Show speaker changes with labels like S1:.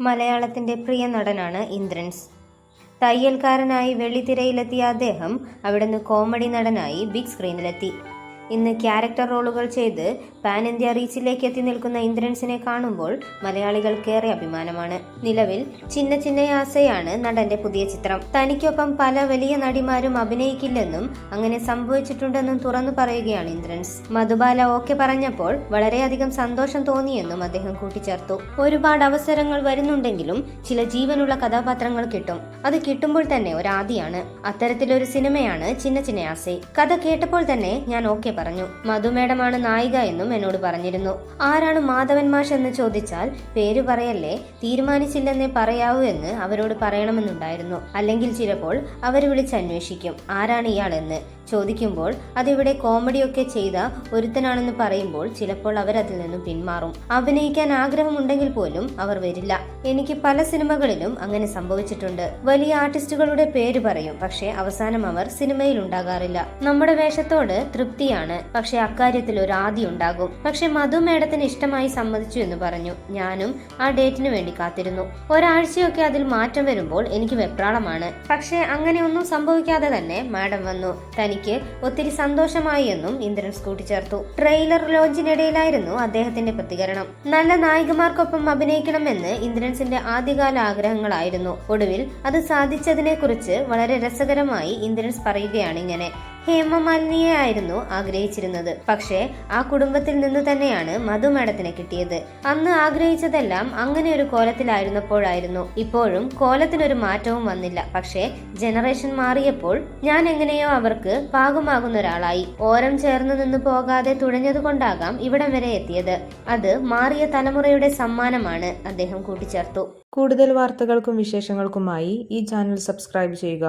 S1: മലയാളത്തിന്റെ പ്രിയ നടനാണ് ഇന്ദ്രൻസ്. തയ്യൽക്കാരനായി വെള്ളിത്തിരയിലെത്തിയ അദ്ദേഹം അവിടുന്ന് കോമഡി നടനായി ബിഗ് സ്ക്രീനിലെത്തി. ഇന്ന് ക്യാരക്ടർ റോളുകൾ ചെയ്ത് പാൻ ഇന്ത്യ റീച്ചിലേക്ക് എത്തി നിൽക്കുന്ന ഇന്ദ്രൻസിനെ കാണുമ്പോൾ മലയാളികൾക്കേറെ അഭിമാനമാണ്. നിലവിൽ ചിന്ന ചിന്നയാസയാണ് നടന്റെ പുതിയ ചിത്രം. തനിക്കൊപ്പം പല വലിയ നടിമാരും അഭിനയിക്കില്ലെന്നും അങ്ങനെ സംഭവിച്ചിട്ടുണ്ടെന്നും തുറന്നു പറയുകയാണ് ഇന്ദ്രൻസ്. മധുബാല ഓക്കെ പറഞ്ഞപ്പോൾ വളരെയധികം സന്തോഷം തോന്നിയെന്നും അദ്ദേഹം കൂട്ടിച്ചേർത്തു. ഒരുപാട് അവസരങ്ങൾ വരുന്നുണ്ടെങ്കിലും ചില ജീവനുള്ള കഥാപാത്രങ്ങൾ കിട്ടും. അത് കിട്ടുമ്പോൾ തന്നെ ഒരാദിയാണ്. അത്തരത്തിലൊരു സിനിമയാണ് ചിന്ന ചിന്നയാസെ. കഥ കേട്ടപ്പോൾ തന്നെ ഞാൻ ഓക്കെ പറഞ്ഞു. മധു മേഡമാണ് നായിക എന്നും എന്നോട് പറഞ്ഞിരുന്നു. ആരാണ് മാധവൻ മാഷ് എന്ന് ചോദിച്ചാൽ പേര് പറയല്ലേ, തീരുമാനിച്ചില്ലെന്നേ പറയാവൂ എന്ന് അവരോട് പറയണമെന്നുണ്ടായിരുന്നു. അല്ലെങ്കിൽ ചിലപ്പോൾ അവർ വിളിച്ചന്വേഷിക്കും ആരാണ് ഇയാളെന്ന്. ചോദിക്കുമ്പോൾ അതിവിടെ കോമഡിയൊക്കെ ചെയ്ത ഒരുത്തനാണെന്ന് പറയുമ്പോൾ ചിലപ്പോൾ അവരതിൽ നിന്നും പിന്മാറും. അഭിനയിക്കാൻ ആഗ്രഹമുണ്ടെങ്കിൽ പോലും അവർ വരില്ല. എനിക്ക് പല സിനിമകളിലും അങ്ങനെ സംഭവിച്ചിട്ടുണ്ട്. വലിയ ആർട്ടിസ്റ്റുകളുടെ പേര് പറയും, പക്ഷെ അവസാനം അവർ സിനിമയിൽ ഉണ്ടാകാറില്ല. നമ്മുടെ വേഷത്തോട് തൃപ്തിയാണ്, പക്ഷെ അക്കാര്യത്തിൽ ഒരു ആദി ഉണ്ടാകും. പക്ഷെ മധു മേഡത്തിന് ഇഷ്ടമായി സമ്മതിച്ചു എന്ന് പറഞ്ഞു. ഞാനും ആ ഡേറ്റിന് വേണ്ടി കാത്തിരുന്നു. ഒരാഴ്ചയൊക്കെ അതിൽ മാറ്റം വരുമ്പോൾ എനിക്ക് വെപ്രാളമാണ്. പക്ഷെ അങ്ങനെ ഒന്നും സംഭവിക്കാതെ തന്നെ മാഡം വന്നു. തനിക്ക് ഒത്തിരി സന്തോഷമായി എന്നും ഇന്ദ്രൻസ് കൂട്ടിച്ചേർത്തു. ട്രെയിലർ ലോഞ്ചിനിടയിലായിരുന്നു അദ്ദേഹത്തിന്റെ പ്രതികരണം. നല്ല നായികമാർക്കൊപ്പം അഭിനയിക്കണമെന്ന് ഇന്ദ്രൻസിന്റെ ആദ്യകാല ആഗ്രഹങ്ങളായിരുന്നു. ഒടുവിൽ അത് സാധിച്ചതിനെ കുറിച്ച് വളരെ രസകരമായി ഇന്ദ്രൻസ് പറയുകയാണ് ഇങ്ങനെ: ഹേമമാലിനിയെ ആയിരുന്നു ആഗ്രഹിച്ചിരുന്നത്, പക്ഷേ ആ കുടുംബത്തിൽ നിന്ന് തന്നെയാണ് മധു മേഡത്തിനെ കിട്ടിയത്. അന്ന് ആഗ്രഹിച്ചതെല്ലാം അങ്ങനെ ഒരു കോലത്തിലായിരുന്നപ്പോഴായിരുന്നു. ഇപ്പോഴും കോലത്തിനൊരു മാറ്റവും വന്നില്ല. പക്ഷേ ജനറേഷൻ മാറിയപ്പോൾ ഞാൻ എങ്ങനെയോ അവർക്ക് പാകമാകുന്ന ഒരാളായി. ഓരം ചേർന്ന് നിന്ന് പോകാതെ തുഴഞ്ഞതുകൊണ്ടാകാം ഇവിടം വരെ എത്തിയത്. അത് മാറിയ തലമുറയുടെ സമ്മാനമാണ്, അദ്ദേഹം കൂട്ടിച്ചേർത്തു.
S2: കൂടുതൽ വാർത്തകൾക്കും വിശേഷങ്ങൾക്കുമായി ഈ ചാനൽ സബ്സ്ക്രൈബ് ചെയ്യുക.